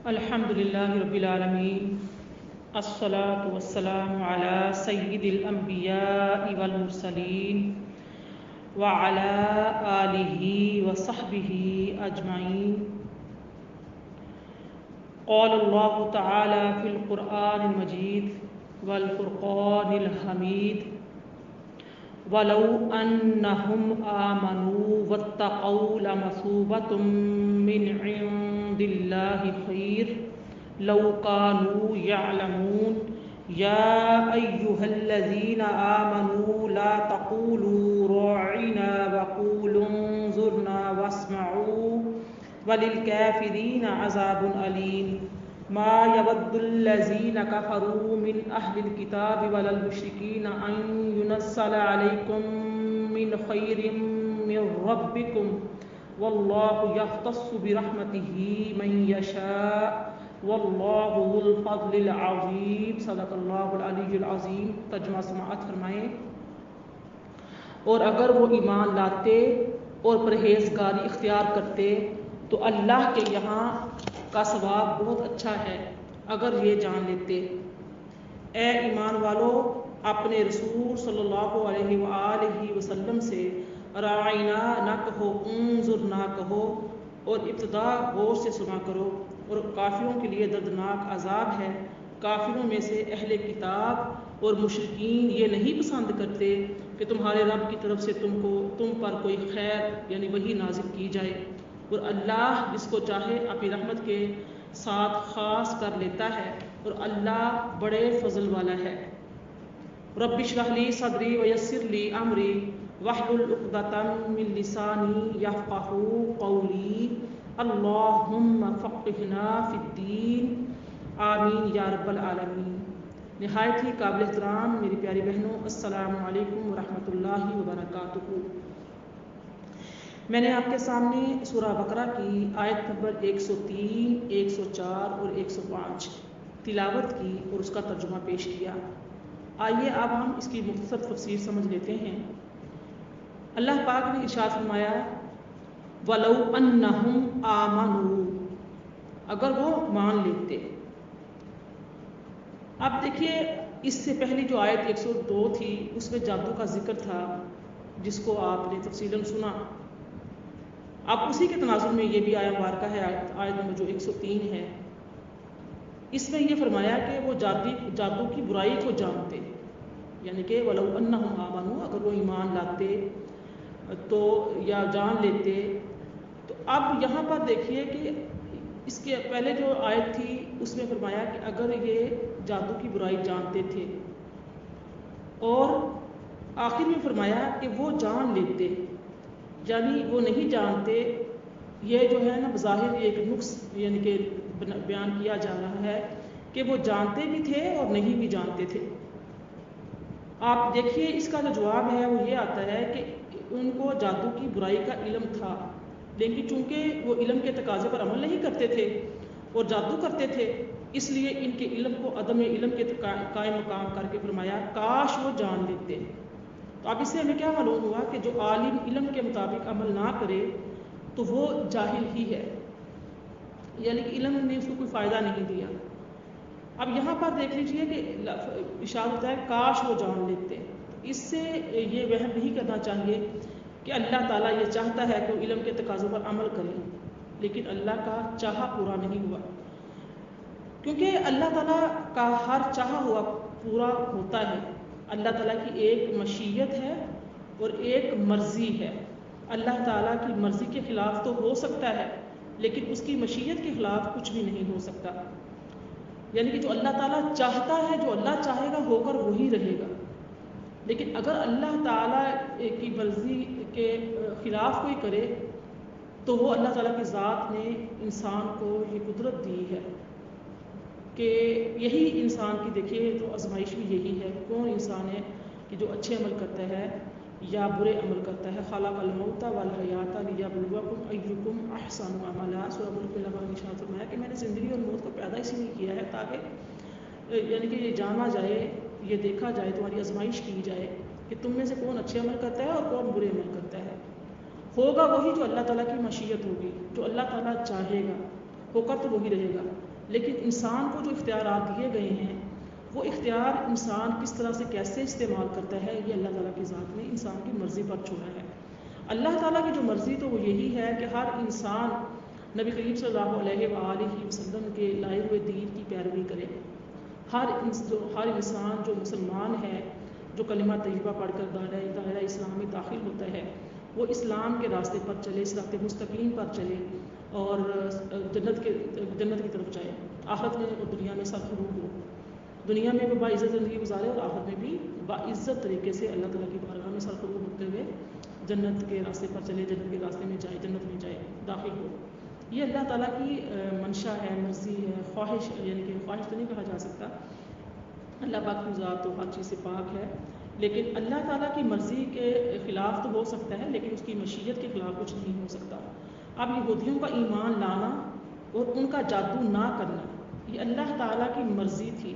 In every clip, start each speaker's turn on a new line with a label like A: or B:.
A: الحمد للہ رب العالمین، الصلاة والسلام علی سید الانبیاء والمرسلین وعلی آلہ وصحبہ اجمعین۔ قال اللہ تعالی فی القرآن المجید والفرقان الحمید، وَلَوْ أَنَّهُمْ آمَنُوا وَاتَّقَوْا لَمَثُوبَةٌ مِّنْ عِندِ اللَّهِ خَيْرٌ لَوْ كَانُوا يَعْلَمُونَ يَا أَيُّهَا الَّذِينَ آمَنُوا لَا تَقُولُوا رَاعِنَا وَقُولُوا انظُرْنَا وَاسْمَعُوا وَلِلْكَافِرِينَ عَذَابٌ أَلِيمٌ۔ ما يود الذين كفروا من أهل الكتاب ولا المشركين أن ينزل عليكم من خير من ربكم والله يختص برحمته من يشاء والله ذو الفضل العظيم۔ صدق اللہ العلی العظیم۔ ترجمہ سماعت فرمائیں۔ اور اگر وہ ایمان لاتے اور پرہیزگاری اختیار کرتے تو اللہ کے یہاں کا ثواب بہت اچھا ہے اگر یہ جان لیتے۔ اے ایمان والو، اپنے رسول صلی اللہ علیہ وآلہ وسلم سے راعینا نہ کہو، انظر نہ کہو، اور ابتدا غور سے سنا کرو، اور کافروں کے لیے دردناک عذاب ہے۔ کافروں میں سے اہل کتاب اور مشرکین یہ نہیں پسند کرتے کہ تمہارے رب کی طرف سے تم پر کوئی خیر یعنی وحی نازل کی جائے، اور اللہ جس کو چاہے اپنی رحمت کے ساتھ خاص کر لیتا ہے، اور اللہ بڑے فضل والا ہے۔ رب اشرح لی صدری ویسر لی امری واحلل عقدۃ من لسانی یفقہوا قولی، اللہم فقہنا فی الدین، آمین یا رب العالمین۔ نہایت ہی قابل احترام میری پیاری بہنوں، السلام علیکم ورحمۃ اللہ وبرکاتہ۔ میں نے آپ کے سامنے سورہ بقرہ کی آیت نمبر 103، 104 اور 105 تلاوت کی اور اس کا ترجمہ پیش کیا۔ آئیے اب ہم اس کی مختصر تفسیر سمجھ لیتے ہیں۔ اللہ پاک نے ارشاد فرمایا وَلَوْ أَنَّهُمْ آمَنُوا، اگر وہ مان لیتے۔ اب دیکھیے، اس سے پہلی جو آیت 102 تھی اس میں جادو کا ذکر تھا، جس کو آپ نے تفصیلاً سنا۔ اب اسی کے تناظر میں یہ بھی آیا مبارکہ ہے، آیت نمبر جو 103 ہے، اس میں یہ فرمایا کہ وہ جادو کی برائی کو جانتے، یعنی کہ وَلَوْ أَنَّهُمْ آمَنُوا، اگر وہ ایمان لاتے تو یا جان لیتے۔ تو اب یہاں پر دیکھیے کہ اس کے پہلے جو آیت تھی اس میں فرمایا کہ اگر یہ جادو کی برائی جانتے تھے، اور آخر میں فرمایا کہ وہ جان لیتے، یعنی وہ نہیں جانتے۔ یہ جو ہے نا بظاہر ایک نقص یعنی کہ بیان کیا جا رہا ہے کہ وہ جانتے بھی تھے اور نہیں بھی جانتے تھے۔ آپ دیکھیے اس کا جو جواب ہے وہ یہ آتا ہے کہ ان کو جادو کی برائی کا علم تھا، لیکن چونکہ وہ علم کے تقاضے پر عمل نہیں کرتے تھے اور جادو کرتے تھے، اس لیے ان کے علم کو عدم علم کے قائم مقام کر کے فرمایا کاش وہ جان لیتے۔ تو اب اس سے ہمیں کیا معلوم ہوا کہ جو عالم علم کے مطابق عمل نہ کرے تو وہ جاہل ہی ہے، یعنی کہ علم نے اس کو کوئی فائدہ نہیں دیا۔ اب یہاں پر دیکھ لیجئے کہ اشارہ ہوتا ہے کاش وہ جان لیتے۔ اس سے یہ وہم نہیں کرنا چاہیے کہ اللہ تعالیٰ یہ چاہتا ہے کہ وہ علم کے تقاضوں پر عمل کرے، لیکن اللہ کا چاہا پورا نہیں ہوا، کیونکہ اللہ تعالیٰ کا ہر چاہا ہوا پورا ہوتا ہے۔ اللہ تعالیٰ کی ایک مشیت ہے اور ایک مرضی ہے۔ اللہ تعالیٰ کی مرضی کے خلاف تو ہو سکتا ہے، لیکن اس کی مشیت کے خلاف کچھ بھی نہیں ہو سکتا، یعنی کہ جو اللہ تعالیٰ چاہتا ہے، جو اللہ چاہے گا ہو کر وہی رہے گا۔ لیکن اگر اللہ تعالیٰ کی مرضی کے خلاف کوئی کرے تو وہ اللہ تعالیٰ کی ذات نے انسان کو یہ قدرت دی ہے کہ یہی انسان کی دیکھیے تو آزمائش بھی یہی ہے، کون انسان ہے کہ جو اچھے عمل کرتا ہے یا برے عمل کرتا ہے۔ خلق الموت والحیات لیبلوکم ایکم احسن عملا۔ سورہ ملک میں اللہ نے ارشاد فرمایا کہ میں نے زندگی اور موت کو پیدا اسی لیے کیا ہے تاکہ یعنی کہ یہ جانا جائے، یہ دیکھا جائے، تمہاری آزمائش کی جائے کہ تم میں سے کون اچھے عمل کرتا ہے اور کون برے عمل کرتا ہے۔ ہوگا وہی جو اللہ تعالیٰ کی مشیت ہوگی، جو اللہ تعالیٰ چاہے گا، ہو کر تو وہی رہے گا۔ لیکن انسان کو جو اختیارات دیے گئے ہیں وہ اختیار انسان کس طرح سے کیسے استعمال کرتا ہے یہ اللہ تعالیٰ کی ذات نے انسان کی مرضی پر چھوڑا ہے۔ اللہ تعالیٰ کی جو مرضی تو وہ یہی ہے کہ ہر انسان نبی کریم صلی اللہ علیہ وآلہ وسلم کے لائے ہوئے دین کی پیروی کرے۔ ہر انسان جو مسلمان ہے، جو کلمہ طیبہ پڑھ کر دائرہ اسلام میں داخل ہوتا ہے، وہ اسلام کے راستے پر چلے، صراط مستقیم پر چلے اور جنت کی طرف جائے، آخرت میں اور دنیا میں سرفروب ہو، دنیا میں بھی باعزت زندگی گزارے اور آخرت میں بھی باعزت طریقے سے اللہ تعالیٰ کی بارگاہ میں سرفروب ہوتے ہوئے جنت کے راستے پر چلے، جنت کے راستے میں جائے، جنت میں جائے، داخل ہو۔ یہ اللہ تعالیٰ کی منشا ہے، مرضی ہے، خواہش، یعنی کہ خواہش تو نہیں کہا جا سکتا، اللہ پاک کی ذات تو ہر چیز سے پاک ہے، لیکن اللہ تعالیٰ کی مرضی کے خلاف تو ہو سکتا ہے لیکن اس کی مشیت کے خلاف کچھ نہیں ہو سکتا۔ اب یہودیوں کا ایمان لانا اور ان کا جادو نہ کرنا یہ اللہ تعالیٰ کی مرضی تھی،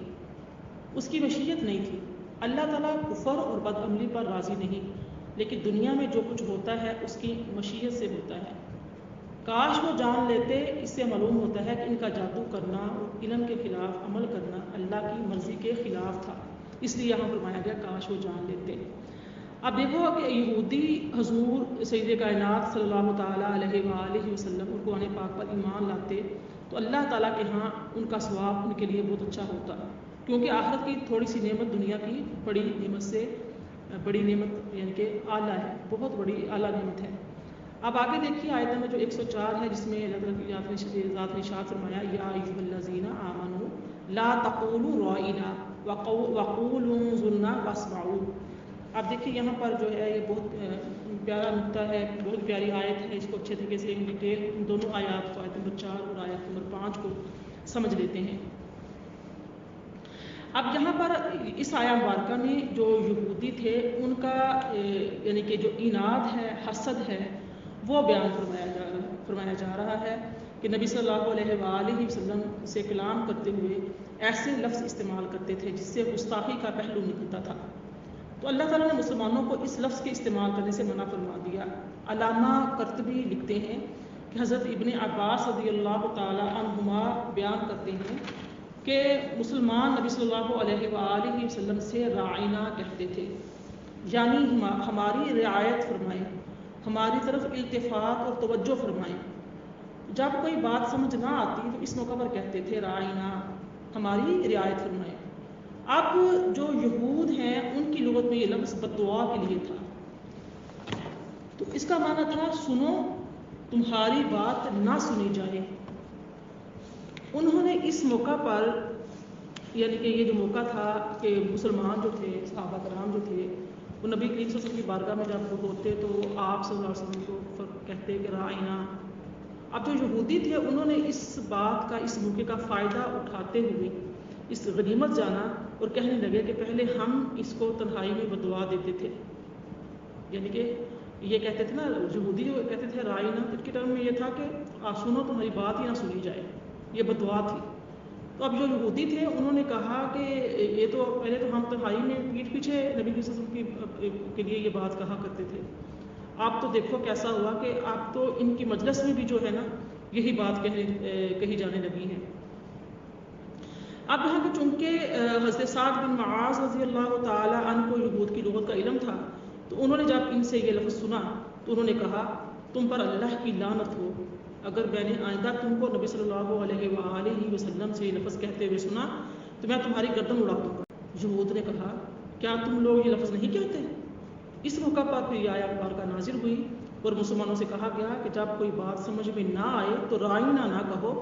A: اس کی مشیت نہیں تھی۔ اللہ تعالیٰ کفر اور بدعملی پر راضی نہیں، لیکن دنیا میں جو کچھ ہوتا ہے اس کی مشیت سے ہوتا ہے۔ کاش وہ جان لیتے، اس سے معلوم ہوتا ہے کہ ان کا جادو کرنا اور علم کے خلاف عمل کرنا اللہ کی مرضی کے خلاف تھا، اس لیے یہاں فرمایا گیا کاش وہ جان لیتے۔ اب دیکھو کہ یہودی حضور سید کائنات صلی اللہ تعالیٰ علیہ وآلہ وسلم اور قرآن پاک پر ایمان لاتے تو اللہ تعالیٰ کے ہاں ان کا ثواب ان کے لیے بہت اچھا ہوتا، کیونکہ آخرت کی تھوڑی سی نعمت دنیا کی بڑی نعمت سے بڑی نعمت یعنی کہ اعلیٰ ہے، بہت بڑی اعلیٰ نعمت ہے۔ اب آگے دیکھیے آیت نمبر جو 104 ہے، جس میں اللہ تعالیٰ کی ذات نے ارشاد فرمایا یا ایھا الذین آمنوا لا تقولوا رائنا وقولوا انظرنا واسمعوا۔ اب دیکھیے یہاں پر جو ہے یہ بہت پیارا نقطہ ہے، بہت پیاری آیت ہے، اس کو اچھے طریقے سے ان ڈیٹیل ان دونوں آیات کو، آیت نمبر 4 اور آیت نمبر 5 کو سمجھ لیتے ہیں۔ اب یہاں پر اس آیہ مبارکہ میں جو یہودی تھے ان کا یعنی کہ جو عناد ہے، حسد ہے، وہ بیان فرمایا جا رہا ہے کہ نبی صلی اللہ علیہ وآلہ وسلم سے کلام کرتے ہوئے ایسے لفظ استعمال کرتے تھے جس سے گستاخی کا پہلو نکلتا تھا۔ تو اللہ تعالیٰ نے مسلمانوں کو اس لفظ کے استعمال کرنے سے منع فرما دیا۔ علامہ قرطبی لکھتے ہیں کہ حضرت ابن عباس رضی اللہ تعالی عنہما بیان کرتے ہیں کہ مسلمان نبی صلی اللہ علیہ وآلہ وسلم سے راعینا کہتے تھے، یعنی ہماری رعایت فرمائیں، ہماری طرف التفات اور توجہ فرمائیں۔ جب کوئی بات سمجھ نہ آتی تو اس موقع پر کہتے تھے راعینا، ہماری رعایت فرمائیں۔ اب جو یہود ہیں ان کی لغت میں یہ لفظ بددعا کے لیے تھا، تو اس کا معنی تھا سنو تمہاری بات نہ سنی جائے۔ انہوں نے اس موقع پر یعنی کہ یہ جو موقع تھا کہ مسلمان جو تھے، صحابہ کرام جو تھے، وہ نبی کریم صلی اللہ علیہ وسلم کی بارگاہ میں جب وہ ہوتے تو آپ صلی اللہ علیہ وسلم کو کہتے کہ رائنا۔ اب جو یہودی تھے انہوں نے اس بات کا، اس موقع کا فائدہ اٹھاتے ہوئے اس غنیمت جانا اور کہنے لگے کہ پہلے ہم اس کو تنہائی میں بددعا دیتے تھے، یعنی کہ یہ کہتے تھے نا، یہودی جو کہتے تھے رائنا، تو ان کے ٹرم میں یہ تھا کہ آپ سنو تمہاری بات ہی نہ سنی جائے، یہ بددعا تھی۔ تو اب جو یہودی تھے انہوں نے کہا کہ یہ تو پہلے تو ہم تنہائی میں پیٹھ پیچھے نبی صلی اللہ علیہ وسلم کے لیے یہ بات کہا کرتے تھے، آپ تو دیکھو کیسا ہوا کہ آپ تو ان کی مجلس میں بھی جو ہے نا یہی بات کہی جانے لگی ہے۔ اب یہاں پہ چونکہ حضرت سعد بن معاذ رضی اللہ تعالی عنہ کو یہود کی لغت کا علم تھا، تو انہوں نے جب ان سے یہ لفظ سنا تو انہوں نے کہا تم پر اللہ کی لعنت ہو، اگر میں نے آئندہ تم کو نبی صلی اللہ علیہ وآلہ وسلم سے یہ لفظ کہتے ہوئے سنا تو میں تمہاری گردن اڑا دوں گا۔ یہود نے کہا کیا تم لوگ یہ لفظ نہیں کہتے؟ اس موقع پر پھر یہ آیت مبارکہ نازل ہوئی اور مسلمانوں سے کہا گیا کہ جب کوئی بات سمجھ میں نہ آئے تو رائنا نہ کہو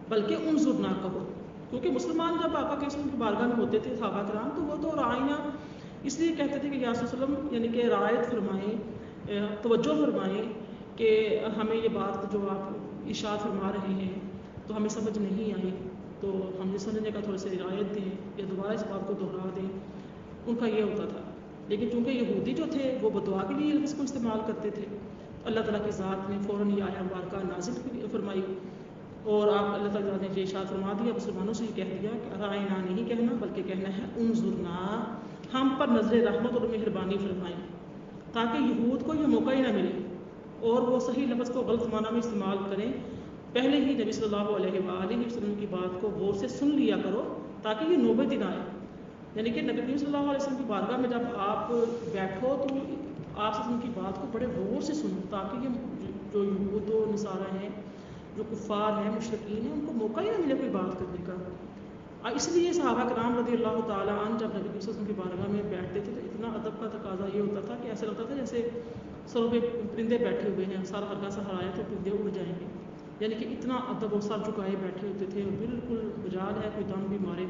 A: بلکہ انظر نہ کہو، کیونکہ مسلمان جب آقا کے رسول کی بارگاہ میں ہوتے تھے صحابہ کرام تو وہ تو رائنا اس لیے کہتے تھے کہ یا رسول اللہ وسلم یعنی کہ رعایت فرمائیں، توجہ فرمائیں کہ ہمیں یہ بات جو آپ ارشاد فرما رہے ہیں تو ہمیں سمجھ نہیں آئی، تو ہم نے سمجھنے کا تھوڑا سی رعایت دیں یا دوبارہ اس بات کو دہرا دیں، ان کا یہ ہوتا تھا۔ لیکن چونکہ یہودی جو تھے وہ بددعا کے لیے اس کو استعمال کرتے تھے، اللہ تعالیٰ کی ذات نے فوراً یہ آیہ مبارکہ نازل فرمائی اور آپ اللہ تعالیٰ نے یہ ارشاد فرما دیا، مسلمانوں سے یہ کہہ دیا کہ رائنا نہیں کہنا بلکہ کہنا ہے انظرنا، ہم پر نظر رحمت اور مہربانی فرمائیں، تاکہ یہود کو یہ موقع ہی نہ ملے اور وہ صحیح لفظ کو غلط معنی میں استعمال کریں پہلے ہی نبی صلی اللہ علیہ وآلہ وسلم کی بات کو غور سے سن لیا کرو تاکہ یہ نوبت ہی نہ آئے. یعنی کہ نبی کریم صلی اللہ علیہ وسلم کی بارگاہ میں جب آپ بیٹھو تو آپ سے ان کی بات کو بڑے غور سے سنو تاکہ یہ جو یہود و نصارہ ہیں، جو کفار ہیں، مشرکین ہیں، ان کو موقع ہی نہ ملے کوئی بات کرنے کا. اس لیے صحابہ کرام رضی اللہ تعالیٰ عنہ جب نبی صلی اللہ علیہ وسلم کی بارگاہ میں بیٹھتے تھے تو اتنا ادب کا تقاضا یہ ہوتا تھا کہ ایسا لگتا تھا جیسے سروں پہ پرندے بیٹھے ہوئے ہیں، سر ہلکا سا ہلایا تو پرندے اڑ جائیں گے. یعنی کہ اتنا ادب و سر جھکائے بیٹھے ہوتے تھے، اور بالکل مجال ہے کوئی دم بھی مارے،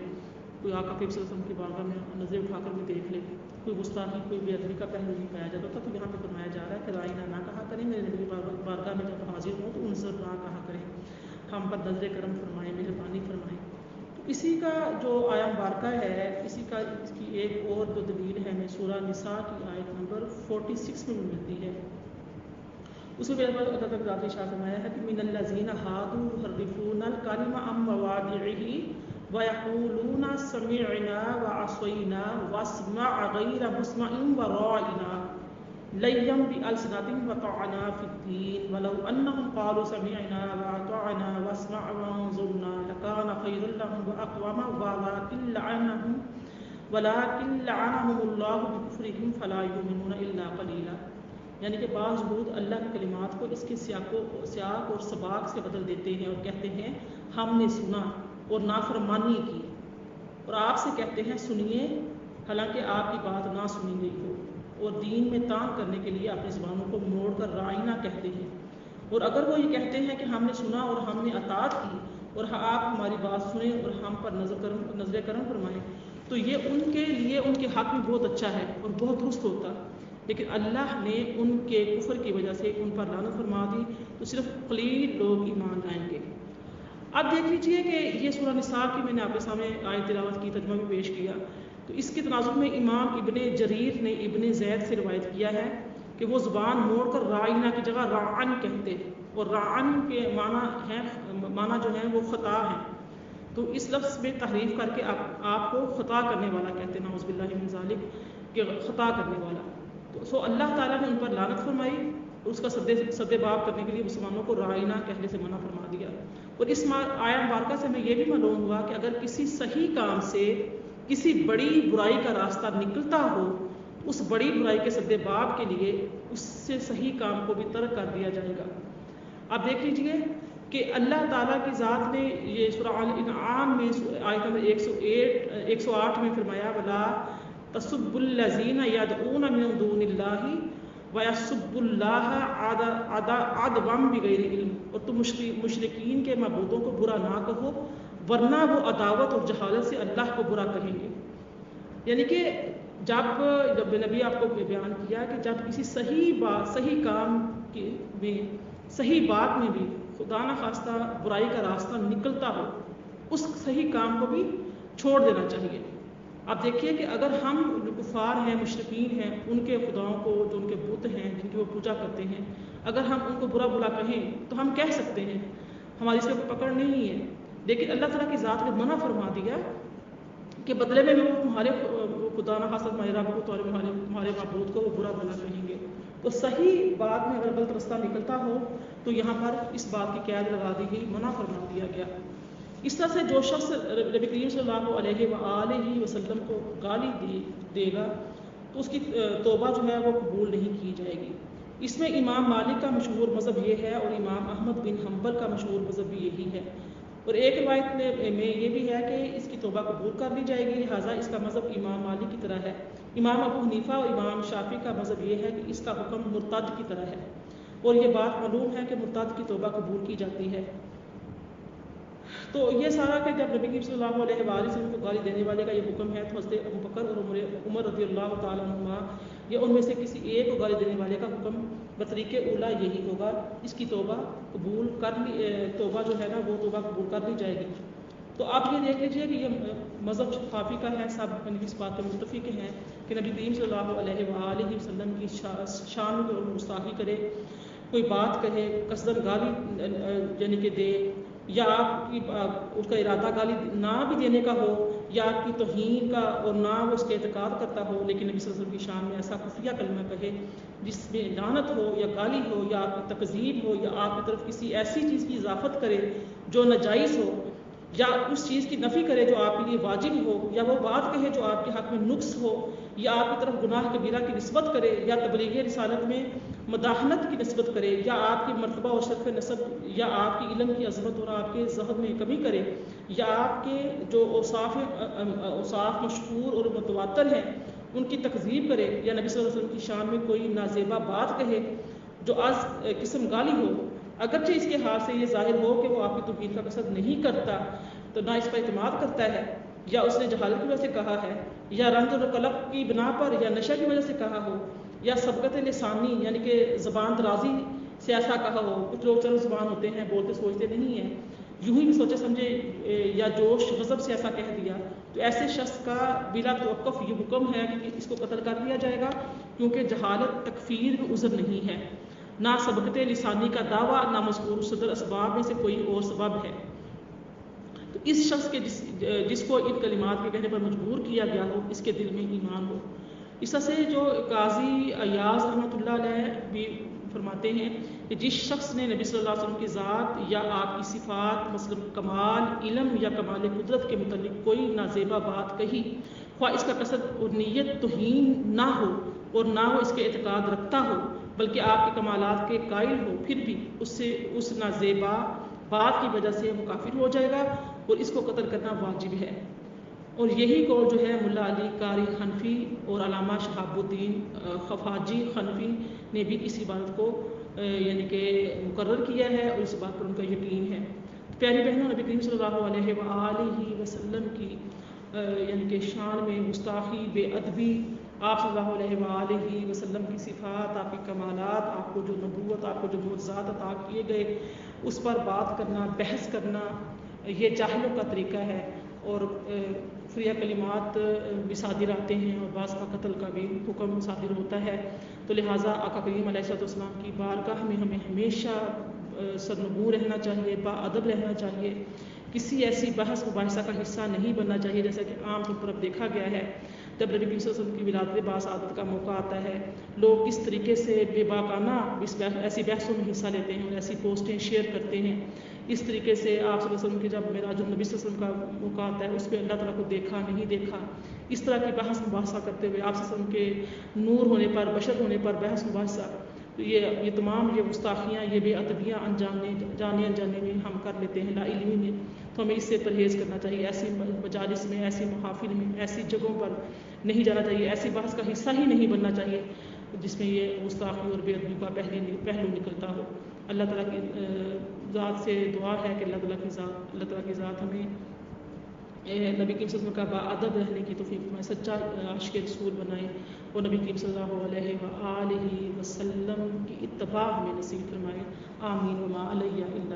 A: کوئی آقا کریم صلی اللہ علیہ وسلم کی بارگاہ میں نظریں اٹھا کر بھی دیکھ لے، کوئی گستاخی کوئی بے ادبی کا پہلو نہیں پایا جاتا تھا. تو یہاں پہ فرمایا جا رہا ہے کہ رائنا نہ کہا کریں، میرے نبی بارگاہ میں جب حاضر ہوں تو ان سے نہ کہا کریں، ہم پر نظر کرم فرمائیں، مہربانی فرمائیں. تو اسی کا جو آیا مبارکہ ہے، اسی کا اس کی ایک اور جو دلیل ہے ہمیں سورہ نساء کی آیت نمبر 46 میں ملتی ہے. اس میں اللہ تعالیٰ نے ذاتی شاہ فرمایا ہے کہ من الذین ہادوا یحرفون الکلم عن مواضعہ ویقولون سمعنا وعصینا واسمع غیر مسمع وراعنا لیا بألسنتہم وطعنا فی الدین ولو انہم قالوا سمعنا واطعنا واسمع وانظرنا لکان خیرا لہم واقوم ولکن لعنہم اللہ بکفرہم فلا یؤمنون الا قلیلا. یعنی کہ بعض لوگ اللہ کی کلمات کو اس کے سیاق اور سباق سے بدل دیتے ہیں اور کہتے ہیں ہم نے سنا اور نافرمانی کی، اور آپ سے کہتے ہیں سنیے حالانکہ آپ کی بات نہ سنی گئی ہو، اور دین میں تان کرنے کے لیے اپنی زبانوں کو موڑ کر رائنا کہتے ہیں. اور اگر وہ یہ کہتے ہیں کہ ہم نے سنا اور ہم نے اطاعت کی اور آپ ہماری بات سنیں اور ہم پر نظر کرم فرمائیں، تو یہ ان کے لیے ان کے حق میں بہت اچھا ہے اور بہت درست ہوتا. لیکن اللہ نے ان کے کفر کی وجہ سے ان پر لعنت فرما دی، تو صرف قلیل لوگ ایمان لائیں گے. اب دیکھ لیجئے کہ یہ سورہ نساء کی میں نے آپ کے سامنے آیت تلاوت کی، ترجمہ بھی پیش کیا. تو اس کے تناظر میں امام ابن جریر نے ابن زید سے روایت کیا ہے کہ وہ زبان موڑ کر رائنا کی جگہ راعن کہتے، اور راعن کے معنی جو ہیں وہ خطا ہیں. تو اس لفظ میں تحریف کر کے آپ کو خطا کرنے والا کہتے ہیں، نعوذ باللہ من ذالک، کہ خطا کرنے والا. تو اللہ تعالیٰ نے ان پر لعنت فرمائی، اس کا سد باب کرنے کے لیے مسلمانوں کو رائنا کہنے سے منع فرما دیا. اور اس آیا مبارکہ سے ہمیں یہ بھی معلوم ہوا کہ اگر کسی صحیح کام سے کسی بڑی برائی کا راستہ نکلتا ہو، اس بڑی برائی کے سد باب کے لیے اس سے صحیح کام کو بھی ترک کر دیا جائے گا. آپ دیکھ لیجئے کہ اللہ تعالیٰ کی ذات نے یہ سورہ الانعام میں آیت نمبر 108 میں فرمایا وَلَا تَسُبُّوا الَّذِينَ يَدْعُونَ مِن دُونِ اللَّهِ وَيَسُبُّوا اللَّهَ عَدْوًا بِغَيْرِ عِلْمٍ. اور تم مشرکین کے معبودوں کو برا نہ کہو ورنہ وہ عداوت اور جہالت سے اللہ کو برا کہیں گے. یعنی کہ جب نبی آپ کو بیان کیا کہ جب کسی صحیح کام میں صحیح بات میں بھی خدا نہ خواستہ برائی کا راستہ نکلتا ہو، اس صحیح کام کو بھی چھوڑ دینا چاہیے. آپ دیکھیے کہ اگر ہم جو کفار ہیں، مشرکین ہیں، ان کے خداؤں کو، جو ان کے بت ہیں جن کی وہ پوجا کرتے ہیں، اگر ہم ان کو برا بلا کہیں تو ہم کہہ سکتے ہیں، ہماری اس پہ کوئی پکڑ نہیں ہے. لیکن اللہ تعالیٰ کی ذات نے منع فرما دیا کہ بدلے میں وہ تمہارے خدا نہ خاصہ تمہارے رب کو، تمہارے معبود کو وہ برا بلا کہیں گے. تو صحیح بات میں اگر غلط رستہ نکلتا ہو تو یہاں پر اس بات کی قید لگا دی گئی، منع فرما دیا گیا. اس طرح سے جو شخص نبی کریم صلی اللہ علیہ وآلہ وسلم کو گالی دے گا تو اس کی توبہ جو ہے وہ قبول نہیں کی جائے گی. اس میں امام مالک کا مشہور مذہب یہ ہے اور امام احمد بن حنبل کا مشہور مذہب بھی یہی ہے. اور ایک روایت میں یہ بھی ہے کہ اس کی توبہ قبول کر لی جائے گی، لہٰذا اس کا مذہب امام مالک کی طرح ہے. امام ابو حنیفہ اور امام شافعی کا مذہب یہ ہے کہ اس کا حکم مرتد کی طرح ہے، اور یہ بات معلوم ہے کہ مرتد کی توبہ قبول کی جاتی ہے. تو یہ سارا کہ جب نبی صلی اللہ علیہ وآلہ وسلم کو گالی دینے والے کا یہ حکم ہے تو حضرت ابو بکر اور عمر رضی اللہ تعالیٰ عنہما یا ان میں سے کسی ایک کو گالی دینے والے کا حکم بطریق اولا یہی ہوگا، اس کی توبہ جو ہے نا وہ توبہ قبول کر لی جائے گی. تو آپ یہ دیکھ لیجئے کہ یہ مذہب شفافی کا ہے، سب اس بات پر متفق ہیں کہ نبی کریم صلی اللہ علیہ وآلہ وسلم کی شان میں گستاخی کرے، کوئی بات کہے، قصداً گالی یعنی کہ دے، یا آپ کی اس کا ارادہ گالی نہ بھی دینے کا ہو یا آپ کی توہین کا اور نہ وہ اس کے اعتقاد کرتا ہو، لیکن نبی صلی اللہ علیہ وسلم کی شان میں ایسا خفیہ کلمہ کہے جس میں لعنت ہو یا گالی ہو یا آپ کی تکذیب ہو یا آپ کی طرف کسی ایسی چیز کی اضافت کرے جو ناجائز ہو، یا اس چیز کی نفی کرے جو آپ کے لیے واجب ہو، یا وہ بات کہے جو آپ کے حق میں نقص ہو، یا آپ کی طرف گناہ کبیرہ کی نسبت کرے، یا تبلیغ رسالت میں مداحنت کی نسبت کرے، یا آپ کی مرتبہ اور شرف نسب یا آپ کی علم کی عظمت اور آپ کے ذہب میں کمی کرے، یا آپ کے جو اوصاف مشہور اور متواتر ہیں ان کی تکذیب کرے، یا نبی صلی اللہ علیہ وسلم کی شان میں کوئی نازیبا بات کہے جو از قسم گالی ہو، اگرچہ اس کے حال سے یہ ظاہر ہو کہ وہ آپ کی توہین کا قصد نہیں کرتا تو نہ اس پر اعتماد کرتا ہے، یا اس نے جہالت کی وجہ سے کہا ہے، یا رنج و قلق کی بنا پر یا نشہ کی وجہ سے کہا ہو، یا سبقت لسانی یعنی کہ زبان درازی سے ایسا کہا ہو۔ کچھ لوگ چلو زبان ہوتے ہیں، بولتے سوچتے نہیں ہیں، یوں ہی بھی سوچے سمجھے یا جوش غضب سے ایسا کہہ دیا، تو ایسے شخص کا بلا توقف یہ حکم ہے کہ اس کو قتل کر دیا جائے گا، کیونکہ جہالت تکفیر میں عذر نہیں ہے، نہ سبقت لسانی کا دعویٰ، نہ مذکور صدر اسباب میں سے کوئی اور سبب ہے۔ تو اس شخص کے جس کو ان کلمات کے کہنے پر مجبور کیا گیا ہو، اس کے دل میں ایمان ہو۔ اس طرح سے جو قاضی ایاز رحمۃ اللہ علیہ بھی فرماتے ہیں کہ جس شخص نے نبی صلی اللہ علیہ وسلم کی ذات یا آپ کی صفات مثلا کمال علم یا کمال قدرت کے متعلق کوئی نازیبا بات کہی، خواہ اس کا قصد اور نیت توہین نہ ہو اور نہ وہ اس کے اعتقاد رکھتا ہو بلکہ آپ کے کمالات کے قائل ہو، پھر بھی اس نازیبا بات کی وجہ سے وہ کافر ہو جائے گا اور اس کو قتل کرنا واجب ہے۔ اور یہی قول جو ہے ملا علی قاری حنفی اور علامہ شہاب الدین خفاجی حنفی نے بھی اس عبارت کو یعنی کہ مقرر کیا ہے اور اس بات پر ان کا یقین ہے۔ پیاری بہنوں، نبی کریم صلی اللہ علیہ وآلہ وسلم کی یعنی کہ شان میں گستاخی، بے ادبی، آپ صلی اللہ علیہ وآلہ وسلم کی صفات، آپ کے کمالات، آپ کو جو نبوت، آپ کو جو معجزات عطا کیے گئے اس پر بات کرنا، بحث کرنا، یہ جاہلوں کا طریقہ ہے، اور فریہ کلمات بھی صادر آتے ہیں اور بعض کا قتل کا بھی حکم صادر ہوتا ہے۔ تو لہٰذا آقا کریم علیہ السلام کی بارگاہ میں ہمیں ہمیشہ سرنگوں رہنا چاہیے، با ادب رہنا چاہیے، کسی ایسی بحث مباحثہ کا حصہ نہیں بننا چاہیے جیسا کہ عام طور پر اب دیکھا گیا ہے۔ جب نبی صلی اللہ علیہ وسلم کی ولادت باسعادت کا موقع آتا ہے، لوگ کس طریقے سے بے باکانہ ایسی بحثوں میں حصہ لیتے ہیں اور ایسی پوسٹیں شیئر کرتے ہیں۔ اس طریقے سے آپ صلی اللہ علیہ وسلم کی جب معراج النبی صلی اللہ علیہ وسلم کا موقع آتا ہے، اس پہ اللہ تعالیٰ کو دیکھا نہیں دیکھا، اس طرح کی بحث مباحثہ کرتے ہوئے آپ صلی اللہ علیہ وسلم کے نور ہونے پر، بشر ہونے پر بحث مباحثہ، یہ تمام یہ گستاخیاں، یہ بے ادبیاں جانے انجانے میں ہم کر لیتے ہیں، لا علمی میں۔ تو ہمیں اس سے پرہیز کرنا چاہیے، ایسی مجالس میں، ایسی محافل میں، ایسی جگہوں پر نہیں جانا چاہیے، ایسی بحث کا حصہ ہی نہیں بننا چاہیے جس میں یہ گستاخی اور بے ادبی کا پہلو نکلتا ہو۔ اللہ تعالیٰ کی ذات سے دعا ہے کہ اللہ تعالیٰ کی ذات ہمیں نبی کریم صلی اللہ علیہ وسلم کا با ادب رہنے کی توفیق میں سچا عاشق رسول بنائے اور نبی کریم صلی اللہ علیہ وآلہ وسلم کی اتباع ہمیں نصیب فرمائے۔ آمین وما علیہ الا